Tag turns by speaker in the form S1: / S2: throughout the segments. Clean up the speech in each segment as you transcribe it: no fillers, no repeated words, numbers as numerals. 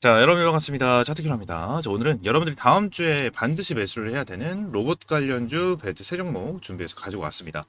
S1: 자, 여러분 반갑습니다. 차트키로입니다. 오늘은 여러분들이 다음 주에 반드시 매수를 해야 되는 로봇 관련주 베트 세 종목 준비해서 가지고 왔습니다.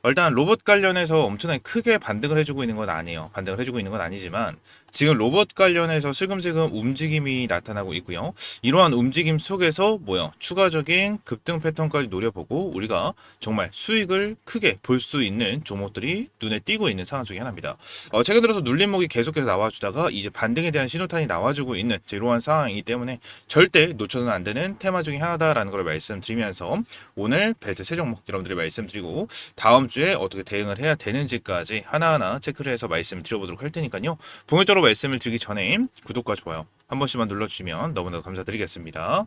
S1: 일단 로봇 관련해서 엄청나게 크게 반등을 해주고 있는 건 아니에요. 반등을 해주고 있는 건 아니지만 지금 로봇 관련해서 슬금슬금 움직임이 나타나고 있고요. 이러한 움직임 속에서 추가적인 급등 패턴까지 노려보고 우리가 정말 수익을 크게 볼 수 있는 종목들이 눈에 띄고 있는 상황 중에 하나입니다. 최근 들어서 눌림목이 계속해서 나와주다가 이제 반등에 대한 신호탄이 나와주고 있는 이러한 상황이기 때문에 절대 놓쳐서는 안 되는 테마 중에 하나다라는 걸 말씀드리면서 오늘 벨트 세 종목 여러분들이 말씀드리고 다음 주에 어떻게 대응을 해야 되는지까지 하나하나 체크를 해서 말씀드려보도록 할 테니까요. 본격적으로 말씀을 드리기 전에 구독과 좋아요 한 번씩만 눌러주시면 너무나 감사드리겠습니다.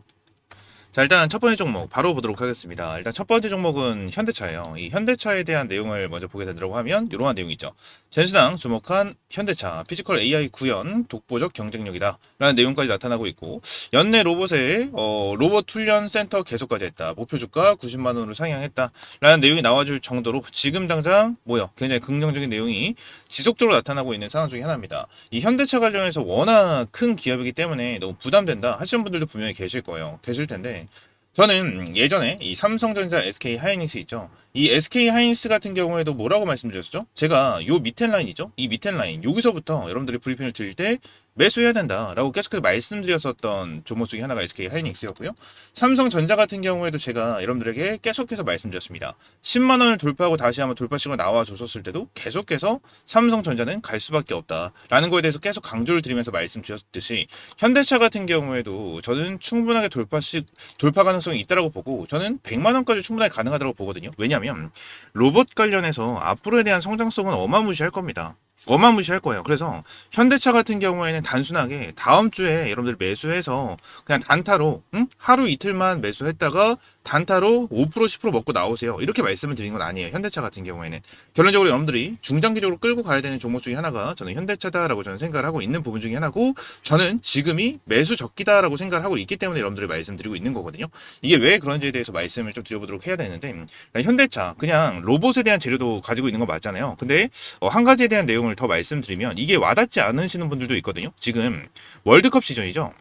S1: 자, 일단 첫 번째 종목 바로 보도록 하겠습니다. 일단 첫 번째 종목은 현대차예요. 이 현대차에 대한 내용을 먼저 보게 된다고 하면 이러한 내용이 있죠. 전시장 주목한 현대차 피지컬 AI 구현 독보적 경쟁력이다 라는 내용까지 나타나고 있고, 연내 로봇에 로봇 훈련 센터 개소까지 했다, 목표 주가 90만 원으로 상향했다 라는 내용이 나와줄 정도로 지금 당장 굉장히 긍정적인 내용이 지속적으로 나타나고 있는 상황 중에 하나입니다. 이 현대차 관련해서 워낙 큰 기업이기 때문에 너무 부담된다 하시는 분들도 분명히 계실 거예요. 계실 텐데, 저는 예전에 이 삼성전자 SK 하이닉스 있죠. 이 SK 하이닉스 같은 경우에도 뭐라고 말씀드렸죠? 제가 요 밑에 라인이죠. 이 밑에 라인 여기서부터 여러분들이 브리핑을 드릴 때 매수해야 된다라고 계속해서 말씀드렸었던 종목 중에 하나가 SK 하이닉스였고요. 삼성전자 같은 경우에도 제가 여러분들에게 계속해서 말씀드렸습니다. 10만 원을 돌파하고 다시 한번 돌파식으로 나와줬었을 때도 계속해서 삼성전자는 갈 수밖에 없다라는 거에 대해서 계속 강조를 드리면서 말씀드렸듯이, 현대차 같은 경우에도 저는 충분하게 돌파 가능성이 있다라고 보고, 저는 100만 원까지 충분하게 가능하다고 보거든요. 왜냐하면 로봇 관련해서 앞으로에 대한 성장성은 어마무시할 겁니다. 어마무시할 거예요. 그래서 현대차 같은 경우에는 단순하게 다음 주에 여러분들 매수해서 그냥 단타로 하루 이틀만 매수했다가 단타로 5% 10% 먹고 나오세요, 이렇게 말씀을 드린 건 아니에요. 현대차 같은 경우에는 결론적으로 여러분들이 중장기적으로 끌고 가야 되는 종목 중에 하나가 저는 현대차다라고 저는 생각을 하고 있는 부분 중에 하나고, 저는 지금이 매수 적기다라고 생각을 하고 있기 때문에 여러분들이 말씀드리고 있는 거거든요. 이게 왜 그런지에 대해서 말씀을 좀 드려보도록 해야 되는데, 현대차 그냥 로봇에 대한 재료도 가지고 있는 거 맞잖아요. 근데 한 가지에 대한 내용을 더 말씀드리면 이게 와닿지 않으시는 분들도 있거든요. 지금 월드컵 시즌이죠.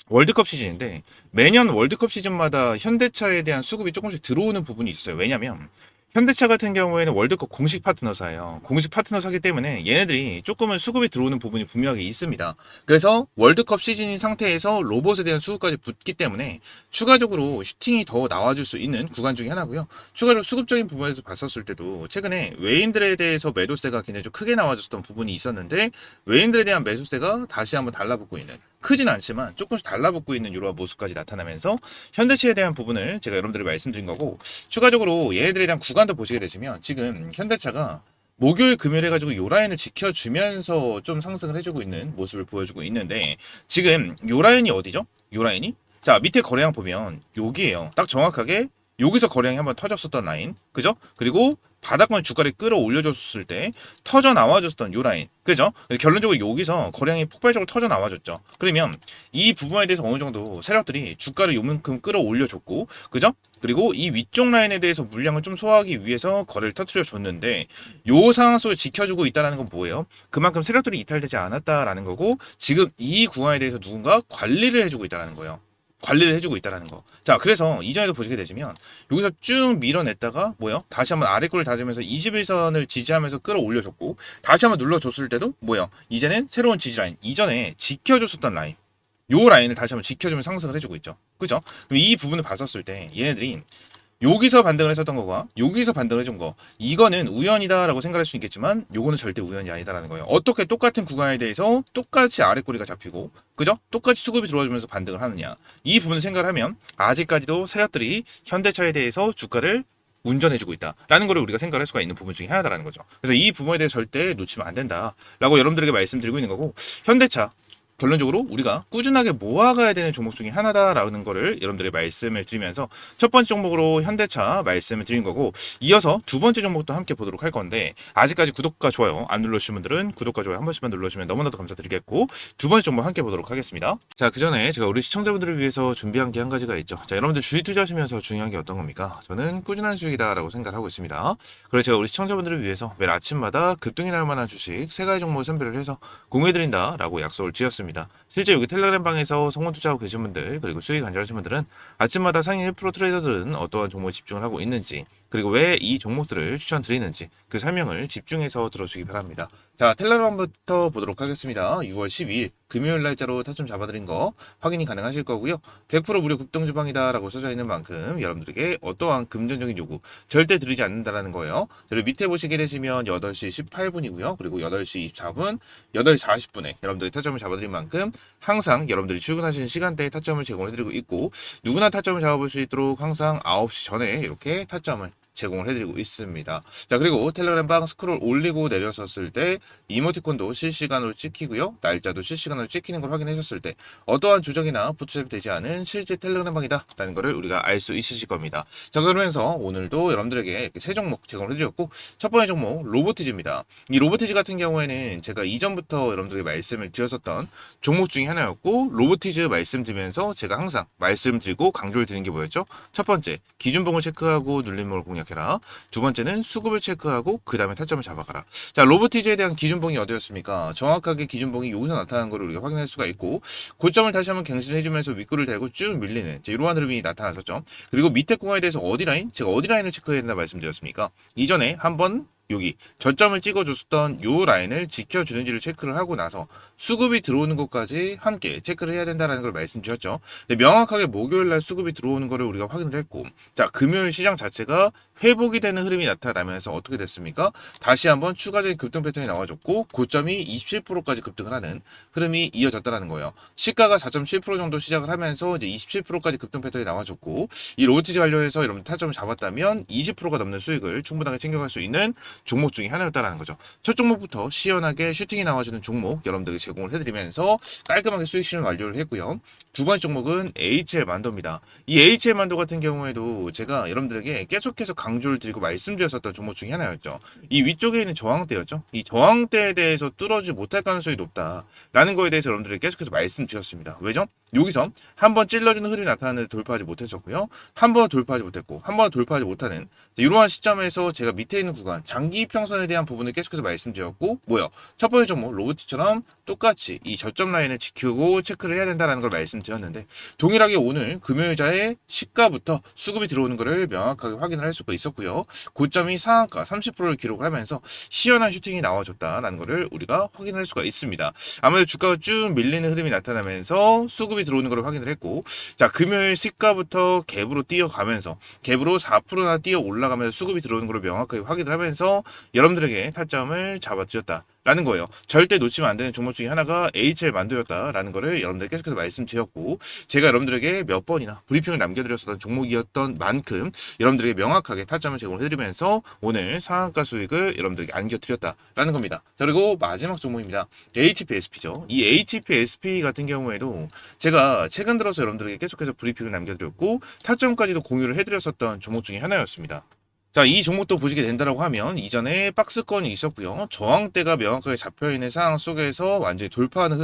S1: 월드컵 시즌인데 매년 월드컵 시즌마다 현대차에 대한 수급이 조금씩 들어오는 부분이 있어요. 왜냐면 현대차 같은 경우에는 월드컵 공식 파트너사예요. 공식 파트너사기 때문에 얘네들이 조금은 수급이 들어오는 부분이 분명하게 있습니다. 그래서 월드컵 시즌인 상태에서 로봇에 대한 수급까지 붙기 때문에 추가적으로 슈팅이 더 나와줄 수 있는 구간 중에 하나고요. 추가적으로 수급적인 부분에서 봤었을 때도 최근에 외인들에 대해서 매도세가 굉장히 좀 크게 나와줬던 부분이 있었는데, 외인들에 대한 매수세가 다시 한번 달라붙고 있는, 크진 않지만 조금씩 달라붙고 있는 이러한 모습까지 나타나면서 현대차에 대한 부분을 제가 여러분들이 말씀드린 거고, 추가적으로 얘네들에 대한 구간도 보시게 되시면 지금 현대차가 목요일 금요일 해가지고 요 라인을 지켜주면서 좀 상승을 해주고 있는 모습을 보여주고 있는데, 지금 요 라인이 어디죠? 요 라인이, 자, 밑에 거래량 보면 여기에요. 딱 정확하게 여기서 거래량이 한번 터졌었던 라인, 그죠? 그리고 바닥권 주가를 끌어올려줬을 때 터져 나와줬던 요 라인, 그죠? 결론적으로 여기서 거래량이 폭발적으로 터져 나와줬죠. 그러면 이 부분에 대해서 어느 정도 세력들이 주가를 요만큼 끌어올려줬고, 그죠? 그리고 이 위쪽 라인에 대해서 물량을 좀 소화하기 위해서 거래를 터트려 줬는데, 요 상황 속을 지켜주고 있다는 건 뭐예요? 그만큼 세력들이 이탈되지 않았다라는 거고, 지금 이 구간에 대해서 누군가 관리를 해주고 있다는 거예요. 관리를 해주고 있다는 거. 자, 그래서 이전에도 보시게 되시면 여기서 쭉 밀어냈다가 다시 한번 아래 꼴을 다지면서 21선을 지지하면서 끌어올려줬고, 다시 한번 눌러줬을 때도 이제는 새로운 지지라인, 이전에 지켜줬었던 라인, 요 라인을 다시 한번 지켜주면 상승을 해주고 있죠. 그죠? 그럼 이 부분을 봤었을 때 얘네들이 여기서 반등을 했었던 거가 여기서 반등을 해준 거, 이거는 우연이다라고 생각할 수 있겠지만 요거는 절대 우연이 아니다라는 거예요. 어떻게 똑같은 구간에 대해서 똑같이 아래 꼬리가 잡히고, 그죠? 똑같이 수급이 들어와주면서 반등을 하느냐, 이 부분을 생각을 하면 아직까지도 세력들이 현대차에 대해서 주가를 운전해주고 있다라는 거를 우리가 생각할 수가 있는 부분 중에 하나다라는 거죠. 그래서 이 부분에 대해서 절대 놓치면 안 된다라고 여러분들에게 말씀드리고 있는 거고, 현대차 결론적으로 우리가 꾸준하게 모아가야 되는 종목 중에 하나다라는 거를 여러분들이 말씀을 드리면서 첫 번째 종목으로 현대차 말씀을 드린 거고, 이어서 두 번째 종목도 함께 보도록 할 건데, 아직까지 구독과 좋아요 안 눌러주신 분들은 구독과 좋아요 한 번씩만 눌러주시면 너무나도 감사드리겠고, 두 번째 종목 함께 보도록 하겠습니다. 자, 그 전에 제가 우리 시청자분들을 위해서 준비한 게 한 가지가 있죠. 자, 여러분들 주식 투자하시면서 중요한 게 어떤 겁니까? 저는 꾸준한 수익이다라고 생각을 하고 있습니다. 그래서 제가 우리 시청자분들을 위해서 매일 아침마다 급등이 날 만한 주식 세 가지 종목을 선별을 해서 공유해드린다라고 약속을 지었습니다. 드렸습니다. 실제 여기 텔레그램 방에서 성원 투자하고 계신 분들 그리고 수익 간절하신 분들은 아침마다 상위 1% 트레이더들은 어떠한 종목에 집중을 하고 있는지 그리고 왜 이 종목들을 추천드리는지 그 설명을 집중해서 들어주시기 바랍니다. 자, 텔레그램부터 보도록 하겠습니다. 6월 12일 금요일 날짜로 타점 잡아드린 거 확인이 가능하실 거고요. 100% 무료 급등주방이다 라고 써져 있는 만큼 여러분들에게 어떠한 금전적인 요구 절대 드리지 않는다라는 거예요. 그리고 밑에 보시게 되시면 8시 18분이고요. 그리고 8시 24분, 8시 40분에 여러분들이 타점을 잡아드린 만큼 항상 여러분들이 출근하시는 시간대에 타점을 제공해드리고 있고 누구나 타점을 잡아볼 수 있도록 항상 9시 전에 이렇게 타점을 제공을 해드리고 있습니다. 자, 그리고 텔레그램 방 스크롤 올리고 내렸었을 때 이모티콘도 실시간으로 찍히고요. 날짜도 실시간으로 찍히는 걸 확인하셨을 때 어떠한 조정이나 포토샵이 되지 않은 실제 텔레그램 방이다 라는 것을 우리가 알 수 있으실 겁니다. 자, 그러면서 오늘도 여러분들에게 이렇게 세 종목 제공을 해드렸고 첫 번째 종목 로보티즈입니다. 이 로보티즈 같은 경우에는 제가 이전부터 여러분들에게 말씀을 드렸었던 종목 중에 하나였고 로보티즈 말씀드리면서 제가 항상 말씀드리고 강조를 드리는 게 뭐였죠? 첫 번째 기준봉을 체크하고 눌림목을 공략해라. 두 번째는 수급을 체크하고 그 다음에 타점을 잡아가라. 자, 로보티즈에 대한 기준봉이 어디였습니까? 정확하게 기준봉이 여기서 나타나는 것을 우리가 확인할 수가 있고 고점을 다시 한번 갱신을 해주면서 윗골을 대고 쭉 밀리는 이러한 흐름이 나타났었죠. 그리고 밑에 구간에 대해서 어디 라인? 제가 어디 라인을 체크해야 된다 말씀드렸습니까? 이전에 한번 여기 저점을 찍어줬었던 요 라인을 지켜주는지를 체크를 하고 나서 수급이 들어오는 것까지 함께 체크를 해야 된다는 걸 말씀드렸죠. 근데 명확하게 목요일날 수급이 들어오는 거를 우리가 확인을 했고 자, 금요일 시장 자체가 회복이 되는 흐름이 나타나면서 어떻게 됐습니까? 다시 한번 추가적인 급등 패턴이 나와줬고 고점이 27%까지 급등을 하는 흐름이 이어졌다는 거예요. 시가가 4.7% 정도 시작을 하면서 이제 27%까지 급등 패턴이 나와줬고 이 로보티즈 관련해서 여러분 타점을 잡았다면 20%가 넘는 수익을 충분하게 챙겨갈 수 있는 종목 중에 하나였다라는 거죠. 첫 종목부터 시원하게 슈팅이 나와주는 종목 여러분들에게 제공을 해드리면서 깔끔하게 수익 실현 완료를 했고요. 두 번째 종목은 HL 만도입니다. 이 HL 만도 같은 경우에도 제가 여러분들에게 계속해서 강조를 드리고 말씀드렸었던 종목 중에 하나였죠. 이 위쪽에 있는 저항대였죠. 이 저항대에 대해서 뚫어주지 못할 가능성이 높다라는 거에 대해서 여러분들에게 계속해서 말씀드렸습니다. 왜죠? 여기서 한번 찔러주는 흐름이 나타나는데 돌파하지 못했었고요. 한 번 돌파하지 못했고 한 번 돌파하지 못하는 이러한 시점에서 제가 밑에 있는 구간 장기 이평선에 대한 부분을 계속해서 말씀드렸고 뭐요? 첫 번째 종목 로보티처럼 똑같이 이 저점 라인을 지키고 체크를 해야 된다는 걸 말씀드렸는데 동일하게 오늘 금요일자의 시가부터 수급이 들어오는 것을 명확하게 확인을 할 수가 있었고요. 고점이 상한가 30%를 기록을 하면서 시원한 슈팅이 나와줬다라는 것을 우리가 확인할 수가 있습니다. 아무래도 주가가 쭉 밀리는 흐름이 나타나면서 수급이 들어오는 걸 확인을 했고 자, 금요일 시가부터 갭으로 뛰어가면서 갭으로 4%나 뛰어 올라가면서 수급이 들어오는 걸 명확하게 확인을 하면서 여러분들에게 타점을 잡아드렸다라는 거예요. 절대 놓치면 안 되는 종목 중에 하나가 HL 만두였다라는 거를 여러분들 계속해서 말씀드렸고 제가 여러분들에게 몇 번이나 브리핑을 남겨드렸었던 종목이었던 만큼 여러분들에게 명확하게 타점을 제공해드리면서 오늘 상한가 수익을 여러분들에게 안겨드렸다라는 겁니다. 자, 그리고 마지막 종목입니다. HPSP죠. 이 HPSP 같은 경우에도 제가 최근 들어서 여러분들에게 계속해서 브리핑을 남겨드렸고 타점까지도 공유를 해드렸었던 종목 중에 하나였습니다. 자, 이 종목도 보시게 된다라고 하면 이전에 박스권이 있었고요. 저항대가 명확하게 잡혀있는 상황 속에서 완전히 돌파하는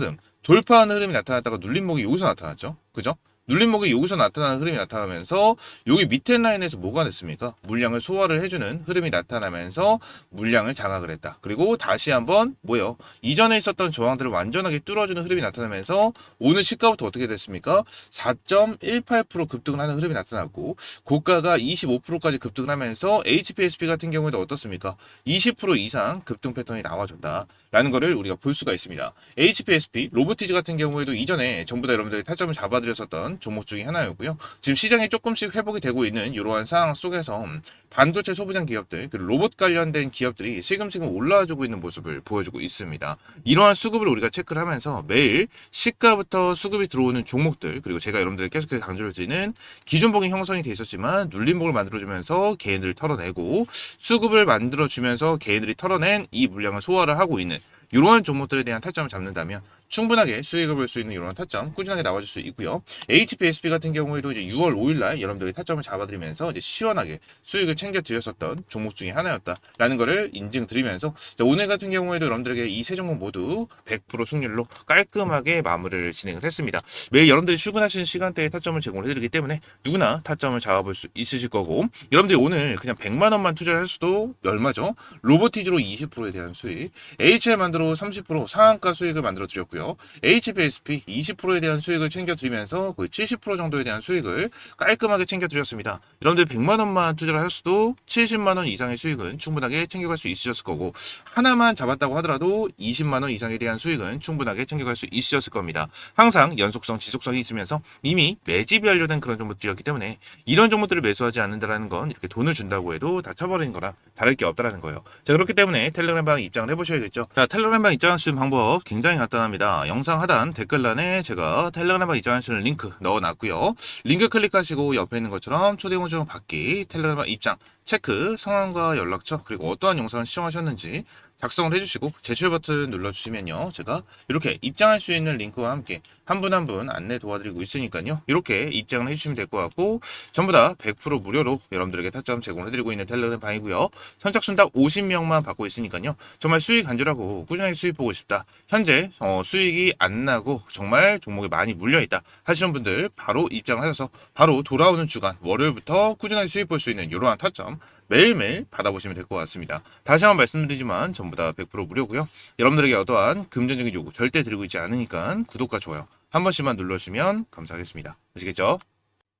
S1: 흐름이 나타났다가 눌림목이 여기서 나타났죠. 그죠? 눌림목이 여기서 나타나는 흐름이 나타나면서 여기 밑에 라인에서 뭐가 됐습니까? 물량을 소화를 해주는 흐름이 나타나면서 물량을 장악을 했다. 그리고 다시 한번 뭐예요? 이전에 있었던 저항들을 완전하게 뚫어주는 흐름이 나타나면서 오늘 시가부터 어떻게 됐습니까? 4.18% 급등을 하는 흐름이 나타났고 고가가 25%까지 급등을 하면서 HPSP 같은 경우에도 어떻습니까? 20% 이상 급등 패턴이 나와줬다라는 것을 우리가 볼 수가 있습니다. HPSP, 로보티즈 같은 경우에도 이전에 전부 다 여러분들이 타점을 잡아드렸었던 종목 중에 하나였고요. 지금 시장이 조금씩 회복이 되고 있는 이러한 상황 속에서 반도체 소부장 기업들, 그리고 로봇 관련된 기업들이 시금시금 올라와주고 있는 모습을 보여주고 있습니다. 이러한 수급을 우리가 체크를 하면서 매일 시가부터 수급이 들어오는 종목들, 그리고 제가 여러분들에게 계속해서 강조를 드리는 기준봉이 형성이 돼 있었지만 눌림목을 만들어주면서 개인들을 털어내고 수급을 만들어주면서 개인들이 털어낸 이 물량을 소화를 하고 있는 이러한 종목들에 대한 타점을 잡는다면 충분하게 수익을 볼 수 있는 이런 타점 꾸준하게 나와줄 수 있고요. HPSP 같은 경우에도 이제 6월 5일날 여러분들이 타점을 잡아드리면서 이제 시원하게 수익을 챙겨드렸었던 종목 중에 하나였다라는 거를 인증드리면서 오늘 같은 경우에도 여러분들에게 이 세 종목 모두 100% 승률로 깔끔하게 마무리를 진행을 했습니다. 매일 여러분들이 출근하시는 시간대에 타점을 제공을 해드리기 때문에 누구나 타점을 잡아볼 수 있으실 거고 여러분들이 오늘 그냥 100만 원만 투자를 할 수도 얼마죠? 로보티즈로 20%에 대한 수익, HL 만들어 기본카드로 30% 상한가 수익을 만들어 드렸고요. HBSP 20%에 대한 수익을 챙겨 드리면서 거의 70% 정도에 대한 수익을 깔끔하게 챙겨 드렸습니다. 여러분들 100만 원만 투자를 하셨어도 70만 원 이상의 수익은 충분하게 챙겨갈 수 있으셨을 거고, 하나만 잡았다고 하더라도 20만 원 이상에 대한 수익은 충분하게 챙겨갈 수 있으셨을 겁니다. 항상 연속성, 지속성이 있으면서 이미 매집이 완료된 그런 종목들이었기 때문에 이런 종목들을 매수하지 않는다라는 건 이렇게 돈을 준다고 해도 다 쳐버리는 거랑 다를 게 없다라는 거예요. 자, 그렇기 때문에 텔레그램방 입장을 해보셔야겠죠. 자, 텔레그램방 입장하시는 방법 굉장히 간단합니다. 영상 하단 댓글란에 제가 텔레그램방 입장하시는 링크 넣어놨고요. 링크 클릭하시고 옆에 있는 것처럼 초대 공지문 받기, 텔레그램방 입장 체크, 성함과 연락처, 그리고 어떠한 영상을 시청하셨는지 작성을 해주시고 제출 버튼 눌러주시면요, 제가 이렇게 입장할 수 있는 링크와 함께 한 분 한 분 안내 도와드리고 있으니까요, 이렇게 입장을 해주시면 될 것 같고, 전부 다 100% 무료로 여러분들에게 타점 제공해드리고 있는 텔레그램 방이고요. 선착순 딱 50명만 받고 있으니까요, 정말 수익 간절하고 꾸준하게 수익 보고 싶다, 현재 수익이 안 나고 정말 종목에 많이 물려있다 하시는 분들 바로 입장을 하셔서 바로 돌아오는 주간 월요일부터 꾸준하게 수익 볼 수 있는 이러한 타점 매일매일 받아보시면 될 것 같습니다. 다시 한번 말씀드리지만 전부 다 100% 무료고요. 여러분들에게 어떠한 금전적인 요구 절대 드리고 있지 않으니까 구독과 좋아요 한 번씩만 눌러주시면 감사하겠습니다. 아시겠죠?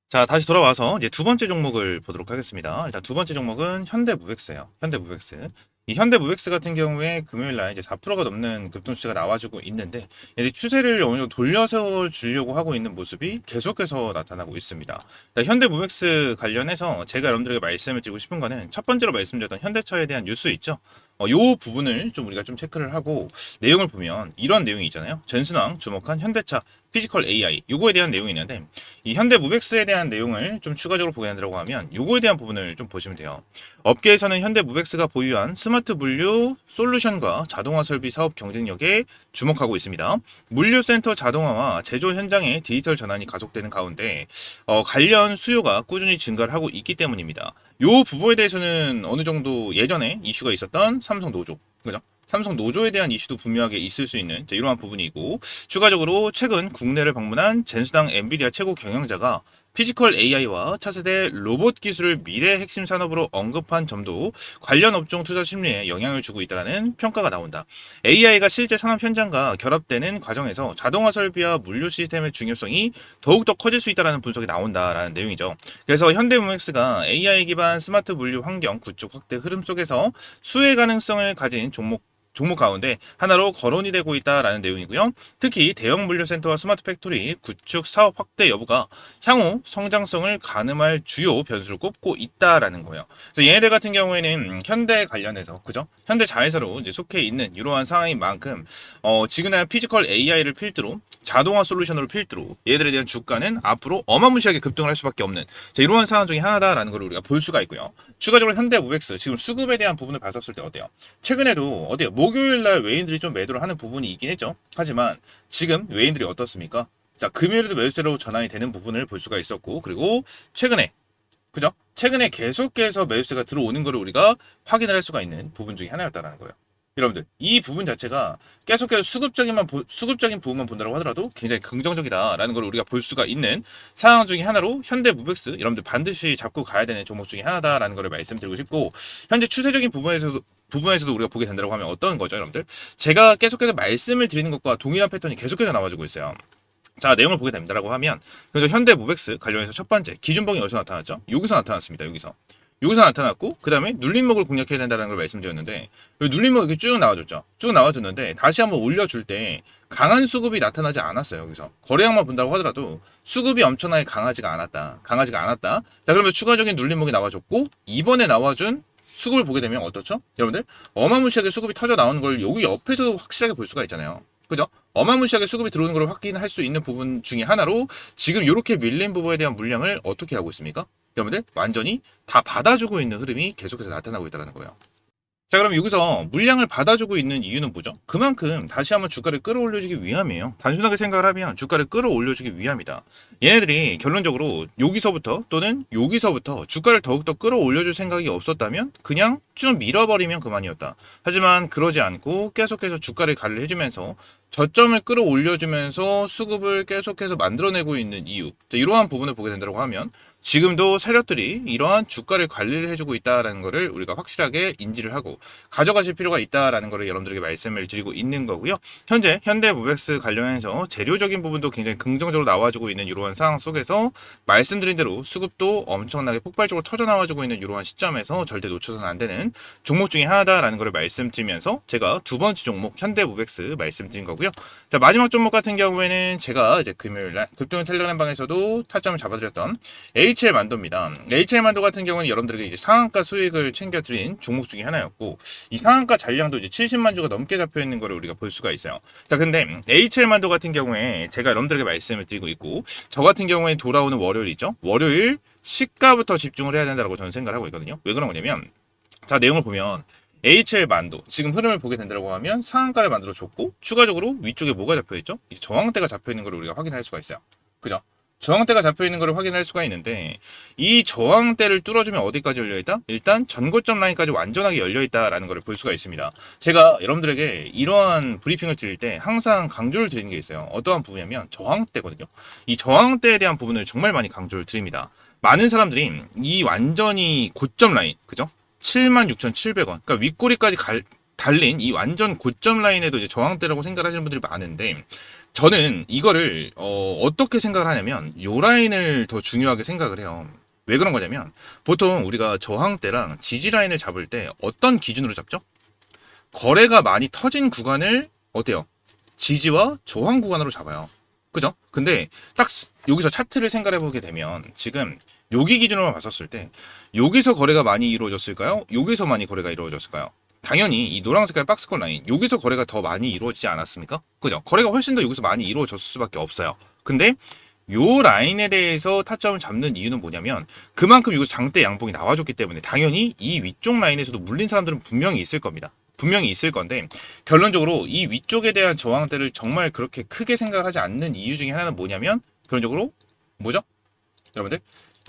S1: 자, 다시 돌아와서 이제 두 번째 종목을 보도록 하겠습니다. 일단 두 번째 종목은 현대무백스예요. 현대무백스. 이 현대무백스 같은 경우에 금요일 날 이제 4%가 넘는 급등추세가 나와주고 있는데, 이제 추세를 어느 정도 돌려세워 주려고 하고 있는 모습이 계속해서 나타나고 있습니다. 현대무백스 관련해서 제가 여러분들에게 말씀을 드리고 싶은 거는, 첫 번째로 말씀드렸던 현대차에 대한 뉴스 있죠. 요 부분을 좀 우리가 좀 체크를 하고 내용을 보면 이런 내용이 있잖아요. 전순왕 주목한 현대차 피지컬 AI, 요거에 대한 내용이 있는데, 이 현대무백스에 대한 내용을 좀 추가적으로 보게 된다고 하면 요거에 대한 부분을 좀 보시면 돼요. 업계에서는 현대무백스가 보유한 스마트 물류 솔루션과 자동화 설비 사업 경쟁력에 주목하고 있습니다. 물류센터 자동화와 제조 현장의 디지털 전환이 가속되는 가운데 관련 수요가 꾸준히 증가를 하고 있기 때문입니다. 요 부분에 대해서는 어느 정도 예전에 이슈가 있었던 삼성 노조, 그죠? 삼성 노조에 대한 이슈도 분명하게 있을 수 있는 이러한 부분이고, 추가적으로 최근 국내를 방문한 젠수당 엔비디아 최고 경영자가 피지컬 AI와 차세대 로봇 기술을 미래 핵심 산업으로 언급한 점도 관련 업종 투자 심리에 영향을 주고 있다는 평가가 나온다. AI가 실제 산업 현장과 결합되는 과정에서 자동화 설비와 물류 시스템의 중요성이 더욱더 커질 수 있다는 분석이 나온다라는 내용이죠. 그래서 현대무엑스가 AI 기반 스마트 물류 환경 구축 확대 흐름 속에서 수혜 가능성을 가진 종목 가운데 하나로 거론이 되고 있다라는 내용이고요. 특히 대형 물류센터와 스마트 팩토리 구축 사업 확대 여부가 향후 성장성을 가늠할 주요 변수를 꼽고 있다라는 거예요. 그래서 얘네들 같은 경우에는 현대 관련해서, 그죠? 현대 자회사로 이제 속해 있는 이러한 상황인 만큼 지금의 피지컬 AI를 필두로 자동화 솔루션으로 필두로 얘들에 대한 주가는 앞으로 어마무시하게 급등을 할 수밖에 없는 이러한 상황 중에 하나다라는 걸 우리가 볼 수가 있고요. 추가적으로 현대무백스 지금 수급에 대한 부분을 봤었을 때 어때요? 최근에도 어때요? 목요일날 외인들이 좀 매도를 하는 부분이 있긴 했죠. 하지만 지금 외인들이 어떻습니까? 자, 금요일에도 매수세로 전환이 되는 부분을 볼 수가 있었고, 그리고 최근에, 그죠? 최근에 계속해서 매수세가 들어오는 것을 우리가 확인을 할 수가 있는 부분 중에 하나였다라는 거예요. 여러분들, 이 부분 자체가 계속해서 수급적인 부분만 본다고 하더라도 굉장히 긍정적이다라는 걸 우리가 볼 수가 있는 상황 중에 하나로 현대무백스 여러분들 반드시 잡고 가야 되는 종목 중에 하나다라는 걸 말씀드리고 싶고, 현재 추세적인 부분에서도 우리가 보게 된다고 하면 어떤 거죠, 여러분들? 제가 계속해서 말씀을 드리는 것과 동일한 패턴이 계속해서 나와주고 있어요. 자, 내용을 보게 됩니다라고 하면, 그래서 현대무백스 관련해서 첫 번째 기준봉이 어디서 나타났죠? 여기서 나타났습니다. 여기서 나타났고, 그 다음에 눌림목을 공략해야 된다는 걸 말씀드렸는데, 눌림목 이렇게 쭉 나와줬죠. 쭉 나와줬는데 다시 한번 올려줄 때 강한 수급이 나타나지 않았어요. 여기서 거래량만 본다고 하더라도 수급이 엄청나게 강하지가 않았다. 자, 그러면 추가적인 눌림목이 나와줬고, 이번에 나와준 수급을 보게 되면 어떻죠? 여러분들, 어마무시하게 수급이 터져 나오는 걸 여기 옆에서도 확실하게 볼 수가 있잖아요. 그죠? 어마무시하게 수급이 들어오는 걸 확인할 수 있는 부분 중에 하나로 지금 이렇게 밀린 부분에 대한 물량을 어떻게 하고 있습니까? 여러분들, 완전히 다 받아주고 있는 흐름이 계속해서 나타나고 있다는 거예요. 자, 그럼 여기서 물량을 받아주고 있는 이유는 뭐죠? 그만큼 다시 한번 주가를 끌어올려주기 위함이에요. 단순하게 생각을 하면 주가를 끌어올려주기 위함이다. 얘네들이 결론적으로 여기서부터 또는 여기서부터 주가를 더욱더 끌어올려줄 생각이 없었다면 그냥 쭉 밀어버리면 그만이었다. 하지만 그러지 않고 계속해서 주가를 관리를 해주면서 저점을 끌어올려주면서 수급을 계속해서 만들어내고 있는 이유, 이러한 부분을 보게 된다고 하면 지금도 세력들이 이러한 주가를 관리를 해주고 있다라는 것을 우리가 확실하게 인지를 하고 가져가실 필요가 있다라는 것을 여러분들에게 말씀을 드리고 있는 거고요. 현재 현대모백스 관련해서 재료적인 부분도 굉장히 긍정적으로 나와주고 있는 이러한 상황 속에서 말씀드린 대로 수급도 엄청나게 폭발적으로 터져 나와주고 있는 이러한 시점에서 절대 놓쳐서는 안 되는 종목 중에 하나다라는 것을 말씀드리면서 제가 두 번째 종목 현대모백스 말씀드린 거고요. 자, 마지막 종목 같은 경우에는 제가 이제 금요일날 급등 텔레그램 방에서도 타점을 잡아드렸던 HL 만도입니다. HL 만도 같은 경우는 여러분들에게 이제 상한가 수익을 챙겨드린 종목 중에 하나였고, 이 상한가 잔량도 이제 70만 주가 넘게 잡혀 있는 거를 우리가 볼 수가 있어요. 자, 근데 HL 만도 같은 경우에 제가 여러분들에게 말씀을 드리고 있고, 저 같은 경우에 돌아오는 월요일이죠. 월요일 시가부터 집중을 해야 된다고 저는 생각을 하고 있거든요. 왜 그런 거냐면, 자, 내용을 보면 HL 만도 지금 흐름을 보게 된다고 하면 상한가를 만들어 줬고, 추가적으로 위쪽에 뭐가 잡혀 있죠? 이제 저항대가 잡혀 있는 걸 우리가 확인할 수가 있어요. 그죠? 저항대가 잡혀 있는 것을 확인할 수가 있는데, 이 저항대를 뚫어주면 어디까지 열려 있다? 일단 전고점 라인까지 완전하게 열려 있다라는 것을 볼 수가 있습니다. 제가 여러분들에게 이러한 브리핑을 드릴 때 항상 강조를 드리는 게 있어요. 어떠한 부분이냐면 저항대거든요. 이 저항대에 대한 부분을 정말 많이 강조를 드립니다. 많은 사람들이 이 완전히 고점 라인, 그죠? 76,700원. 그러니까 윗꼬리까지 달린 이 완전 고점 라인에도 이제 저항대라고 생각하시는 분들이 많은데, 저는 이거를 어떻게 생각을 하냐면 요 라인을 더 중요하게 생각을 해요. 왜 그런 거냐면 보통 우리가 저항대랑 지지 라인을 잡을 때 어떤 기준으로 잡죠? 거래가 많이 터진 구간을 어때요? 지지와 저항 구간으로 잡아요. 그죠? 근데 딱 여기서 차트를 생각해 보게 되면 지금 여기 기준으로 봤었을 때 여기서 거래가 많이 이루어졌을까요? 여기서 많이 거래가 이루어졌을까요? 당연히 이 노란 색깔 박스권 라인 여기서 거래가 더 많이 이루어지지 않았습니까? 그죠? 거래가 훨씬 더 여기서 많이 이루어졌을 수밖에 없어요. 근데 요 라인에 대해서 타점을 잡는 이유는 뭐냐면 그만큼 여기서 장대 양봉이 나와줬기 때문에 당연히 이 위쪽 라인에서도 물린 사람들은 분명히 있을 겁니다. 분명히 있을 건데 결론적으로 이 위쪽에 대한 저항대를 정말 그렇게 크게 생각을 하지 않는 이유 중에 하나는 뭐냐면 결론적으로 뭐죠? 여러분들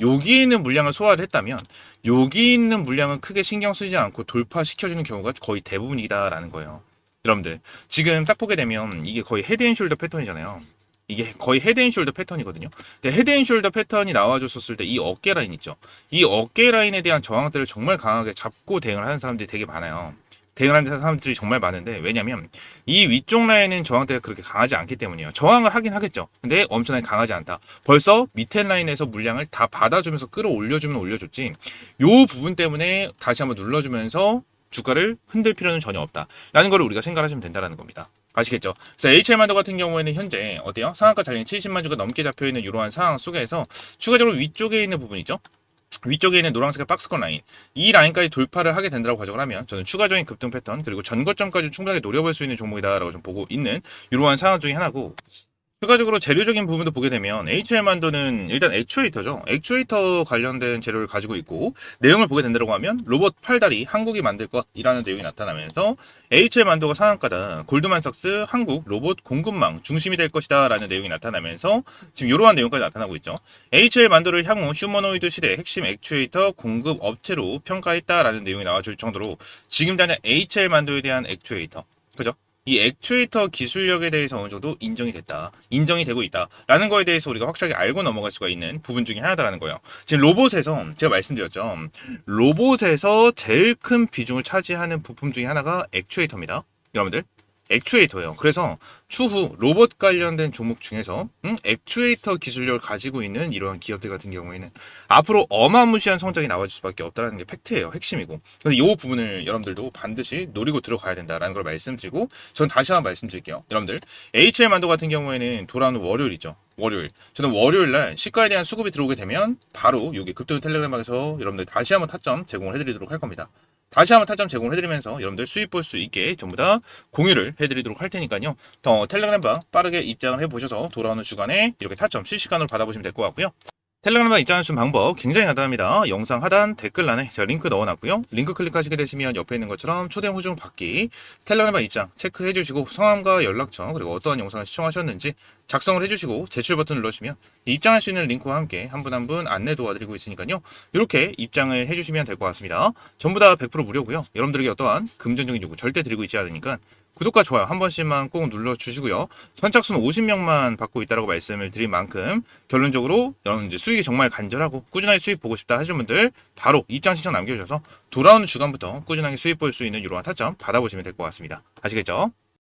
S1: 여기 있는 물량을 소화를 했다면 여기 있는 물량은 크게 신경 쓰지 않고 돌파시켜주는 경우가 거의 대부분이다라는 거예요. 여러분들 지금 딱 보게 되면 이게 거의 헤드앤숄더 패턴이잖아요. 이게 거의 헤드앤숄더 패턴이거든요. 근데 헤드앤숄더 패턴이 나와줬었을 때 이 어깨 라인 있죠. 이 어깨 라인에 대한 저항들을 정말 강하게 잡고 대응을 하는 사람들이 되게 많아요. 대응을 하는 사람들이 정말 많은데 왜냐면 이 위쪽 라인은 저항대가 그렇게 강하지 않기 때문이에요. 저항을 하긴 하겠죠. 근데 엄청나게 강하지 않다. 벌써 밑에 라인에서 물량을 다 받아주면서 끌어올려주면 올려줬지 요 부분 때문에 다시 한번 눌러주면서 주가를 흔들 필요는 전혀 없다 라는 걸 우리가 생각하시면 된다는 겁니다. 아시겠죠? 그래서 HL만도 같은 경우에는 현재 어때요? 상한가 잔량 70만 주가 넘게 잡혀있는 이러한 상황 속에서 추가적으로 위쪽에 있는 부분이죠. 위쪽에 있는 노란색 박스권 라인 이 라인까지 돌파를 하게 된다고 가정을 하면 저는 추가적인 급등 패턴 그리고 전고점까지 충분하게 노려볼 수 있는 종목이다라고 좀 보고 있는 이러한 상황 중에 하나고 추가적으로 재료적인 부분도 보게 되면 HL만도는 일단 액추에이터죠. 액추에이터 관련된 재료를 가지고 있고 내용을 보게 된다고 하면 로봇 팔다리 한국이 만들 것이라는 내용이 나타나면서 HL만도가 상한가다. 골드만삭스 한국 로봇 공급망 중심이 될 것이다 라는 내용이 나타나면서 지금 이러한 내용까지 나타나고 있죠. HL만도를 향후 휴머노이드 시대 핵심 액추에이터 공급 업체로 평가했다라는 내용이 나와줄 정도로 지금 당장 HL만도에 대한 액추에이터 그죠? 이 액추에이터 기술력에 대해서 어느 정도 인정이 됐다. 인정이 되고 있다. 라는 거에 대해서 우리가 확실하게 알고 넘어갈 수가 있는 부분 중에 하나다라는 거예요. 지금 로봇에서 제가 말씀드렸죠. 로봇에서 제일 큰 비중을 차지하는 부품 중에 하나가 액추에이터입니다. 여러분들. 액추에이터예요. 그래서 추후 로봇 관련된 종목 중에서 액추에이터 기술력을 가지고 있는 이러한 기업들 같은 경우에는 앞으로 어마무시한 성장이 나와줄 수밖에 없다는 게 팩트예요. 핵심이고. 그래서 이 부분을 여러분들도 반드시 노리고 들어가야 된다라는 걸 말씀드리고 저는 다시 한번 말씀드릴게요. 여러분들 HL만도 같은 경우에는 돌아오는 월요일이죠. 월요일. 저는 월요일 날 시가에 대한 수급이 들어오게 되면 바로 여기 급등 텔레그램방에서 여러분들 다시 한번 타점 제공을 해드리도록 할 겁니다. 다시 한번 타점 제공을 해드리면서 여러분들 수익 볼 수 있게 전부 다 공유를 해드리도록 할 테니까요. 더 텔레그램방 빠르게 입장을 해보셔서 돌아오는 주간에 이렇게 타점 실시간으로 받아보시면 될 것 같고요. 텔레그램방 입장하시는 방법 굉장히 간단합니다. 영상 하단 댓글란에 제가 링크 넣어놨고요. 링크 클릭하시게 되시면 옆에 있는 것처럼 초대 호중 받기 텔레그램방 입장 체크해 주시고 성함과 연락처 그리고 어떠한 영상을 시청하셨는지 작성을 해주시고 제출 버튼 눌러주시면 입장할 수 있는 링크와 함께 한 분 한 분 안내 도와드리고 있으니까요. 이렇게 입장을 해주시면 될 것 같습니다. 전부 다 100% 무료고요. 여러분들에게 어떠한 금전적인 요구 절대 드리고 있지 않으니까 구독과 좋아요 한 번씩만 꼭 눌러주시고요. 선착순 50명만 받고 있다고 말씀을 드린 만큼 결론적으로 여러분 이제 수익이 정말 간절하고 꾸준하게 수익 보고 싶다 하시는 분들 바로 입장 신청 남겨주셔서 돌아오는 주간부터 꾸준하게 수익 볼 수 있는 이러한 타점 받아보시면 될 것 같습니다. 아시겠죠?